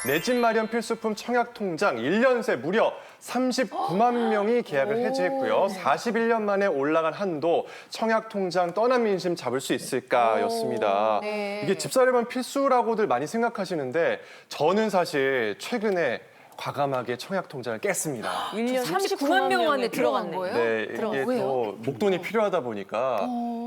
내 집 마련 필수품 청약통장 1년 새 무려 39만 명이 계약을 해지했고요. 41년 만에 올라간 한도 청약통장 떠난 민심 잡을 수 있을까였습니다. 네. 이게 집사려면 필수라고들 많이 생각하시는데 저는 사실 최근에 과감하게 청약통장을 깼습니다. 1년 39만 명 안에 들어간 거예요? 네, 이게 왜요? 또 목돈이 필요하다 보니까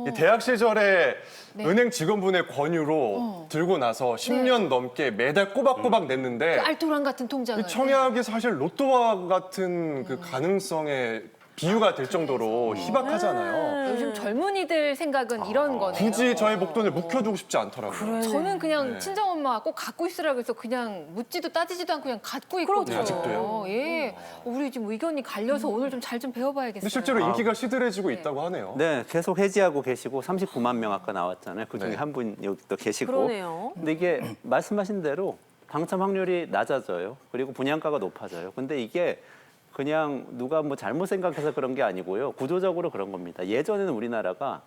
이 대학 시절에 네. 은행 직원분의 권유로 들고 나서 10년 넘게 매달 꼬박꼬박 냈는데 알토란 같은 통장을. 이 청약이 사실 로또와 같은 그 가능성에 비유가 될 정도로 희박하잖아요. 요즘 젊은이들 생각은 이런 거네요. 굳이 저의 목돈을 묵혀두고 싶지 않더라고요. 저는 그냥 네. 친정엄마가 꼭 갖고 있으라고 해서 그냥 묻지도 따지지도 않고 그냥 갖고 있거든요. 아직도요? 예. 우리 지금 의견이 갈려서 오늘 좀 잘 좀 배워봐야겠어요. 근데 실제로 인기가 시들해지고 있다고 하네요. 네, 계속 해지하고 계시고 39만 명 아까 나왔잖아요. 그중에 네. 한 분 여기 또 계시고. 그러네요. 근데 이게 말씀하신 대로 당첨 확률이 낮아져요. 그리고 분양가가 높아져요. 근데 이게 그냥 누가 뭐 잘못 생각해서 그런 게 아니고요. 구조적으로 그런 겁니다. 예전에는 우리나라가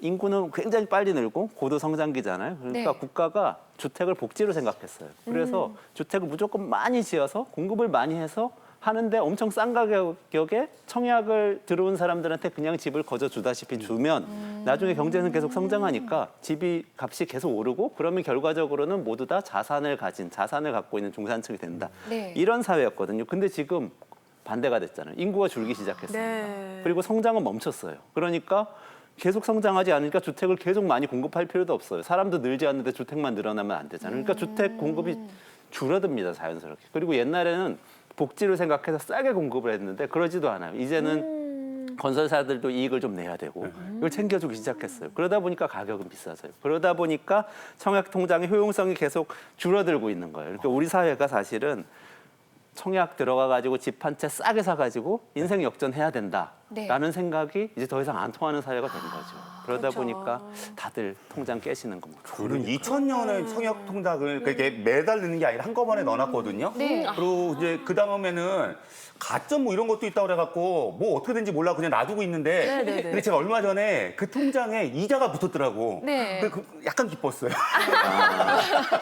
인구는 굉장히 빨리 늘고 고도 성장기잖아요. 그러니까 네. 국가가 주택을 복지로 생각했어요. 그래서 주택을 무조건 많이 지어서 공급을 많이 해서 하는데 엄청 싼 가격에 청약을 들어온 사람들한테 그냥 집을 거저 주다시피 주면 나중에 경제는 계속 성장하니까 집이 값이 계속 오르고 그러면 결과적으로는 모두 다 자산을 갖고 있는 중산층이 된다. 네. 이런 사회였거든요. 근데 지금 반대가 됐잖아요. 인구가 줄기 시작했습니다. 네. 그리고 성장은 멈췄어요. 그러니까 계속 성장하지 않으니까 주택을 계속 많이 공급할 필요도 없어요. 사람도 늘지 않는데 주택만 늘어나면 안 되잖아요. 그러니까 주택 공급이 줄어듭니다, 자연스럽게. 그리고 옛날에는 복지를 생각해서 싸게 공급을 했는데 그러지도 않아요. 이제는 건설사들도 이익을 좀 내야 되고 이걸 챙겨주기 시작했어요. 그러다 보니까 가격은 비싸져요. 그러다 보니까 청약통장의 효용성이 계속 줄어들고 있는 거예요. 그러니까 우리 사회가 사실은 청약 들어가가지고 집 한 채 싸게 사가지고 인생 역전해야 된다라는 네. 생각이 이제 더 이상 안 통하는 사회가 된 거죠. 그러다 그렇죠. 보니까 다들 통장 깨시는 겁니다. 저는 2000년에 청약 통장을 그렇게 매달 넣는 게 아니라 한꺼번에 넣어놨거든요. 네. 그리고 이제 그 다음에는 가점 뭐 이런 것도 있다고 그래갖고 뭐 어떻게 된지 몰라 그냥 놔두고 있는데 네네네. 근데 제가 얼마 전에 그 통장에 이자가 붙었더라고. 네. 근데 약간 기뻤어요.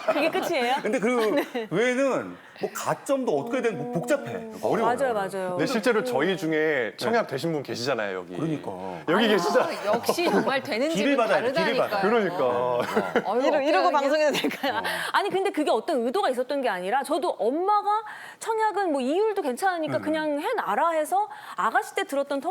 그게 끝이에요? 근데 그 외에는 뭐 가점도 어떻게 된 뭐 복잡해. 어려워요. 맞아요, 맞아요. 근데 실제로 저희 중에 청약 되신 분 계시잖아요, 여기. 그러니까. 여기 계시잖아요. 역시 정말 되는 길을 집은 받아야 돼, 길을 다르다니까요. 그러니까. 어휴, 이러고 어때요, 방송해도 될까요? 아니 근데 그게 어떤 의도가 있었던 게 아니라 저도 엄마가 청약은 뭐 이율도 괜찮으니까 그냥 해놔라 해서 아가씨 때 들었던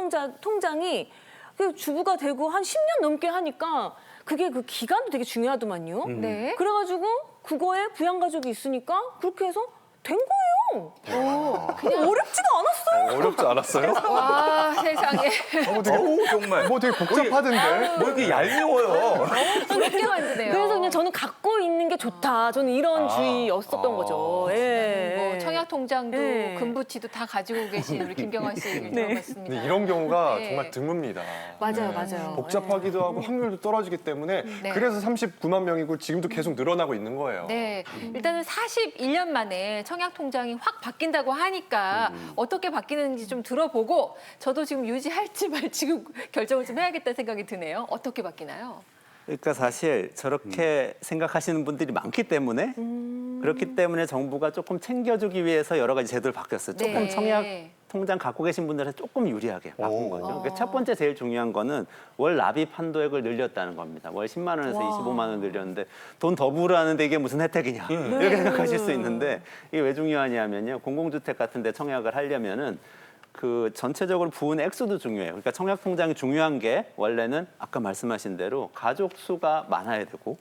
통장이 그 주부가 되고 한 10년 넘게 하니까 그게 그 기간도 되게 중요하더만요. 네. 그래가지고 그거에 부양가족이 있으니까 그렇게 해서 된 거예요. 그냥 어렵지도 않았어요. 어렵지 않았어요? 와 세상에. 어우 정말. 뭐 되게 복잡하던데. 뭐 이렇게 얄미워요. 그렇게 만드네요. 그래서 그냥 저는 갖고 있는 게 좋다. 저는 이런 주의였었던 거죠. 예. 뭐 청약 통장도 네. 금부치도 다 가지고 계신 우리 김경환 씨 얘기를 들어봤습니다. 근데 이런 경우가 네. 정말 드뭅니다. 맞아요, 맞아요. 복잡하기도 하고 확률도 떨어지기 때문에 네. 그래서 39만 명이고 지금도 계속 늘어나고 있는 거예요. 네, 일단은 41년 만에 청약 통장이 확 바뀐다고 하니까 어떻게 바뀌는지 좀 들어보고 저도 지금 유지할지 말지 결정을 좀 해야겠다는 생각이 드네요. 어떻게 바뀌나요? 그러니까 사실 저렇게 생각하시는 분들이 많기 때문에 그렇기 때문에 정부가 조금 챙겨주기 위해서 여러 가지 제도를 바뀌었어요. 조금 네. 청약 통장 갖고 계신 분들한테 조금 유리하게 바꾼 오. 거죠. 그러니까 첫 번째 제일 중요한 거는 월 납입 한도액을 늘렸다는 겁니다. 월 10만 원에서 25만 원 늘렸는데 돈 더 부으라는데 이게 무슨 혜택이냐 이렇게 생각하실 수 있는데 이게 왜 중요하냐면요. 공공주택 같은 데 청약을 하려면은 그 전체적으로 부은 액수도 중요해요. 그러니까 청약 통장이 중요한 게 원래는 아까 말씀하신 대로 가족 수가 많아야 되고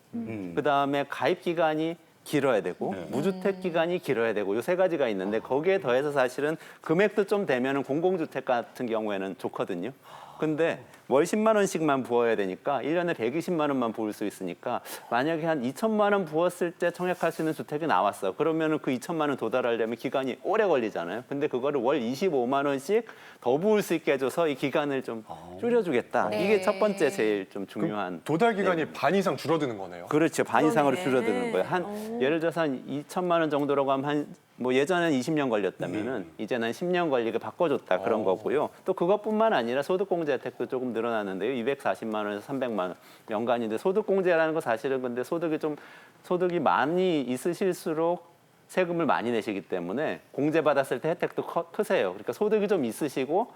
그다음에 가입 기간이 길어야 되고 무주택 기간이 길어야 되고 이 세 가지가 있는데 거기에 더해서 사실은 금액도 좀 되면은 공공주택 같은 경우에는 좋거든요. 근데 월 10만 원씩만 부어야 되니까 1년에 120만 원만 부을 수 있으니까 만약에 한 2천만 원 부었을 때 청약할 수 있는 주택이 나왔어. 그러면은 그 2천만 원 도달하려면 기간이 오래 걸리잖아요. 근데 그거를 월 25만 원씩 더 부을 수 있게 해줘서 이 기간을 좀 줄여주겠다. 네. 이게 첫 번째 제일 좀 중요한. 도달 기간이 반 이상 줄어드는 거네요. 그렇죠. 반 이상으로 그러네. 줄어드는 거예요. 한 예를 들어서 한 2천만 원 정도라고 하면 한 뭐 예전에는 20년 걸렸다면은 이제는 한 10년 걸리게 바꿔줬다 그런 거고요. 또 그것뿐만 아니라 소득공제 혜택도 조금 늘어났는데요. 240만 원에서 300만 원 연간인데 소득공제라는 거 사실은 근데 소득이 많이 있으실수록 세금을 많이 내시기 때문에 공제 받았을 때 혜택도 크세요. 그러니까 소득이 좀 있으시고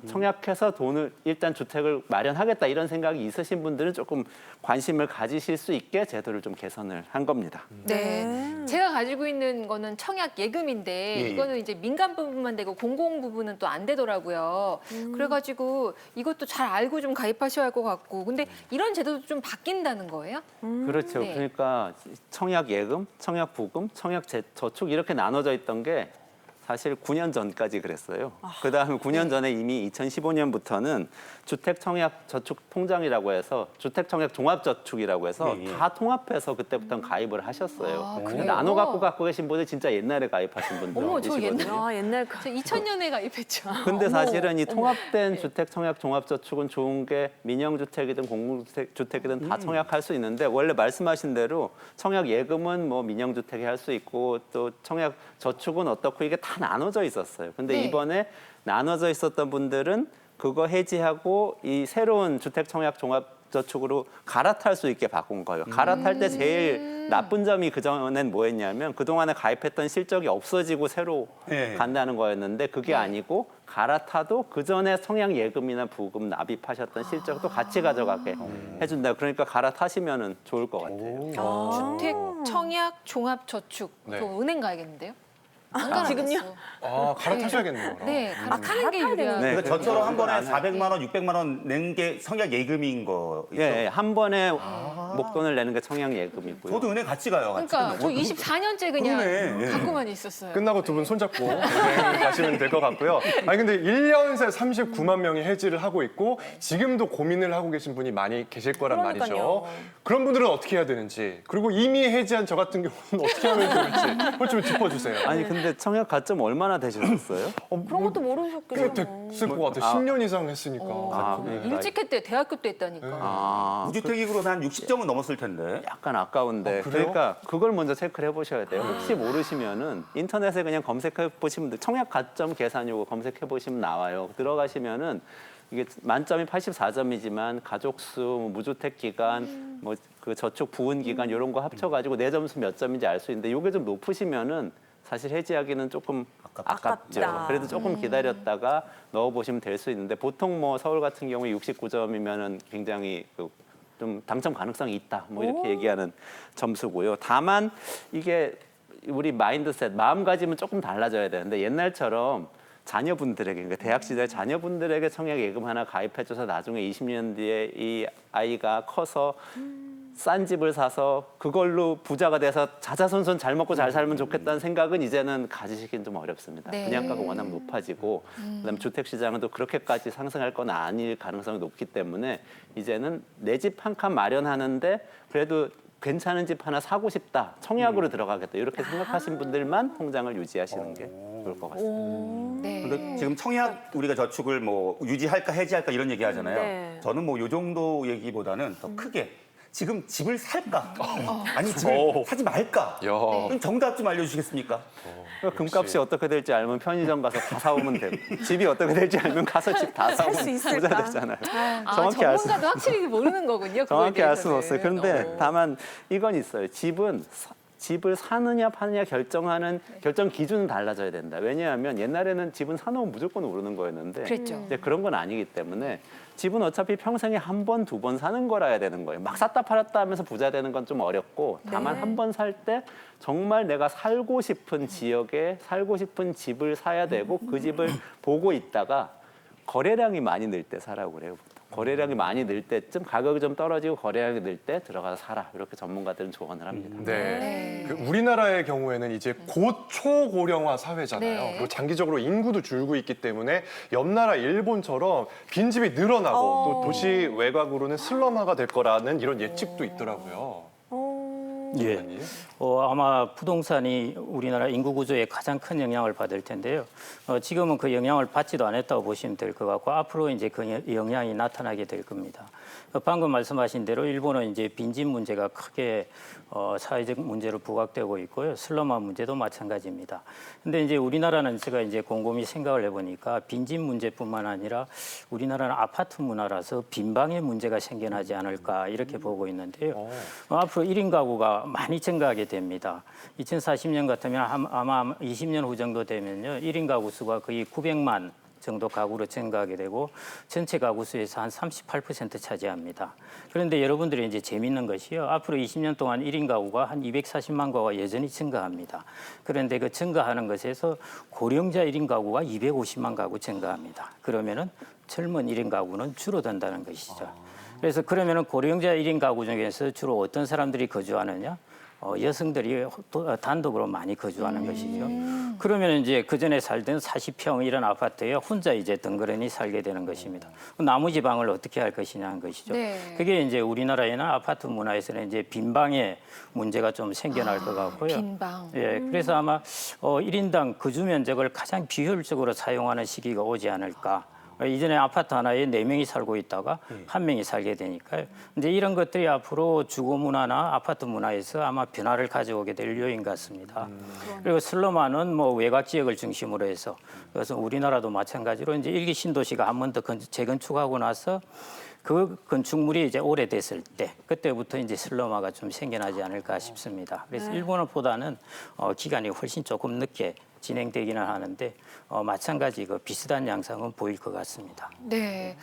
청약해서 돈을 일단 주택을 마련하겠다 이런 생각이 있으신 분들은 조금 관심을 가지실 수 있게 제도를 좀 개선을 한 겁니다. 네. 제가 가지고 있는 거는 청약 예금인데 예, 예. 이거는 이제 민간 부분만 되고 공공 부분은 또 안 되더라고요. 그래가지고 이것도 잘 알고 좀 가입하셔야 할 것 같고. 근데 이런 제도도 좀 바뀐다는 거예요? 그렇죠. 네. 그러니까 청약 예금, 청약 부금, 청약 저축 이렇게 나눠져 있던 게 사실 9년 전까지 그랬어요. 그다음에 9년 전에 이미 2015년부터는 주택 청약 저축 통장이라고 해서 주택 청약 종합 저축이라고 해서 예, 예. 다 통합해서 그때부터 가입을 하셨어요. 아, 근데 그래요? 나눠 갖고 계신 분들 진짜 옛날에 가입하신 분들 어머, 저 계시거든요. 아, 옛날 거. 저 2000년에 가입했죠. 근데 사실은 이 통합된 네. 주택 청약 종합 저축은 좋은 게 민영 주택이든 공공 주택이든 다 청약할 수 있는데 원래 말씀하신 대로 청약 예금은 뭐 민영 주택에 할 수 있고 또 청약 저축은 어떻고 이게 다 나눠져 있었어요. 근데 네. 이번에 나눠져 있었던 분들은 그거 해지하고 이 새로운 주택 청약 종합 저축으로 갈아탈 수 있게 바꾼 거예요. 갈아탈 때 제일 나쁜 점이 그전엔 뭐였냐면 그동안에 가입했던 실적이 없어지고 새로 네. 간다는 거였는데 그게 아니고 갈아타도 그전에 청약 예금이나 부금 납입하셨던 실적도 같이 가져가게 해준다. 그러니까 갈아타시면은 좋을 것 같아요. 주택 청약 종합 저축. 네. 저 은행 가야겠는데요? 안 갈아탔어. 지금요? 아, 갈아타셔야겠네요. 그럼. 네, 갈아타는 게 갈아타야 유리한. 네. 그러니까 저처럼 한 번에 안 해. 400만 원, 600만 원 낸 게 청약 예금인 거 있죠? 예, 한 번에 목돈을 내는 게 청약 예금이고요. 저도 은행 같이 가요. 같이. 그러니까 저 24년째 그냥 그러네. 예. 갖고만 있었어요. 끝나고 두 분 손잡고 여행 가시면 될 것 같고요. 아니 근데 1년 새 39만 명이 해지를 하고 있고 지금도 고민을 하고 계신 분이 많이 계실 거란 그러니까요. 말이죠. 그런 분들은 어떻게 해야 되는지 그리고 이미 해지한 저 같은 경우는 어떻게 하면 좋을지 그걸 좀 짚어주세요. 아니 근데 청약 가점 얼마나 되셨어요? 그런 것도 모르셨겠죠. 꽤 됐을 것 같아요. 10년 이상 했으니까. 그러니까 일찍 했대 대학교 때 했다니까. 아, 무주택이고 한 60점은 넘었을 텐데. 약간 아까운데. 그래요? 그러니까 그걸 먼저 체크를 해보셔야 돼요. 혹시 모르시면은 인터넷에 그냥 검색해 보시면 돼요. 청약 가점 계산 요거 검색해 보시면 나와요. 들어가시면은 이게 만점이 84점이지만 가족수, 무주택 기간, 뭐 그 저축 부은 기간 이런 거 합쳐가지고 내 점수 몇 점인지 알 수 있는데 이게 좀 높으시면은 사실 해지하기는 조금 아깝죠. 아깝다. 그래도 조금 기다렸다가 넣어보시면 될 수 있는데 보통 뭐 서울 같은 경우에 69점이면은 굉장히 좀 당첨 가능성이 있다. 뭐 이렇게 얘기하는 점수고요. 다만 이게 우리 마인드셋, 마음가짐은 조금 달라져야 되는데 옛날처럼 자녀분들에게, 그러니까 대학 시절 자녀분들에게 청약 예금 하나 가입해줘서 나중에 20년 뒤에 이 아이가 커서 싼 집을 사서 그걸로 부자가 돼서 자자손손 잘 먹고 잘 살면 좋겠다는 생각은 이제는 가지시긴 좀 어렵습니다. 네. 분양가가 워낙 높아지고 그다음에 주택 시장은 또 그렇게까지 상승할 건 아닐 가능성이 높기 때문에 이제는 내 집 한 칸 마련하는데 그래도 괜찮은 집 하나 사고 싶다, 청약으로 들어가겠다 이렇게 생각하신 분들만 통장을 유지하시는 게 좋을 것 같습니다. 네. 근데 지금 청약 우리가 저축을 뭐 유지할까 해지할까 이런 얘기 하잖아요. 네. 저는 뭐 요 정도 얘기보다는 더 크게 지금 집을 살까? 아니 집을 오. 사지 말까? 야. 그럼 정답 좀 알려주시겠습니까? 금값이 어떻게 될지 알면 편의점 가서 다 사오면 되고 집이 어떻게 될지 알면 가서 집 다 사오면 수 있을까? 부자 되잖아요. 아, 정확히 알 수, 전문가도 확실히 모르는 거군요. 그거에 정확히 알 수는 없어요. 대해서는. 그런데 다만 이건 있어요. 집을 사느냐 파느냐 결정하는 결정 기준은 달라져야 된다. 왜냐하면 옛날에는 집은 사놓으면 무조건 오르는 거였는데 그랬죠. 이제 그런 건 아니기 때문에 집은 어차피 평생에 한 번, 두 번 사는 거라야 되는 거예요. 막 샀다 팔았다 하면서 부자 되는 건 좀 어렵고 다만 한 번 살 때 정말 내가 살고 싶은 지역에 살고 싶은 집을 사야 되고 그 집을 보고 있다가 거래량이 많이 늘 때 사라고 그래요. 거래량이 많이 늘 때쯤 가격이 좀 떨어지고 거래량이 늘 때 들어가서 사라. 이렇게 전문가들은 조언을 합니다. 네. 그 우리나라의 경우에는 이제 고초고령화 사회잖아요. 네. 그리고 장기적으로 인구도 줄고 있기 때문에 옆 나라 일본처럼 빈집이 늘어나고 또 도시 외곽으로는 슬럼화가 될 거라는 이런 예측도 있더라고요. 예. 의원님. 아마 부동산이 우리나라 인구 구조에 가장 큰 영향을 받을 텐데요. 지금은 그 영향을 받지도 않았다고 보시면 될 것 같고 앞으로 이제 그 영향이 나타나게 될 겁니다. 방금 말씀하신 대로 일본은 이제 빈집 문제가 크게 사회적 문제로 부각되고 있고요. 슬럼화 문제도 마찬가지입니다. 근데 이제 우리나라는 제가 이제 곰곰이 생각을 해보니까 빈집 문제뿐만 아니라 우리나라는 아파트 문화라서 빈방의 문제가 생겨나지 않을까 이렇게 보고 있는데요. 앞으로 1인 가구가 가구가 많이 증가하게 됩니다. 2040년 같으면 아마 20년 후 정도 되면요. 1인 가구 수가 거의 900만 정도 가구로 증가하게 되고 전체 가구 수에서 한 38% 차지합니다. 그런데 여러분들이 이제 재밌는 것이요. 앞으로 20년 동안 1인 가구가 한 240만 가구가 여전히 증가합니다. 그런데 그 증가하는 것에서 고령자 1인 가구가 250만 가구 증가합니다. 그러면은 젊은 1인 가구는 줄어든다는 것이죠. 그래서 그러면은 고령자 1인 가구 중에서 주로 어떤 사람들이 거주하느냐? 여성들이 단독으로 많이 거주하는 것이죠. 그러면 이제 그 전에 살던 40평 이런 아파트에 혼자 이제 덩그러니 살게 되는 것입니다. 나머지 방을 어떻게 할 것이냐는 것이죠. 네. 그게 이제 우리나라에는 아파트 문화에서는 이제 빈방의 문제가 좀 생겨날 것 같고요. 빈방. 예, 그래서 아마 1인당 거주 면적을 가장 비효율적으로 사용하는 시기가 오지 않을까. 이전에 아파트 하나에 4명이 살고 있다가 1명이 살게 되니까요. 이제 이런 것들이 앞으로 주거 문화나 아파트 문화에서 아마 변화를 가져오게 될 요인 같습니다. 그리고 슬럼화는 뭐 외곽 지역을 중심으로 해서 그래서 우리나라도 마찬가지로 이제 1기 신도시가 한 번 더 재건축하고 나서 그 건축물이 이제 오래됐을 때 그때부터 이제 슬럼화가 좀 생겨나지 않을까 싶습니다. 그래서 일본보다는 기간이 훨씬 조금 늦게 진행되기는 하는데 마찬가지 그 비슷한 양상은 보일 것 같습니다. 네.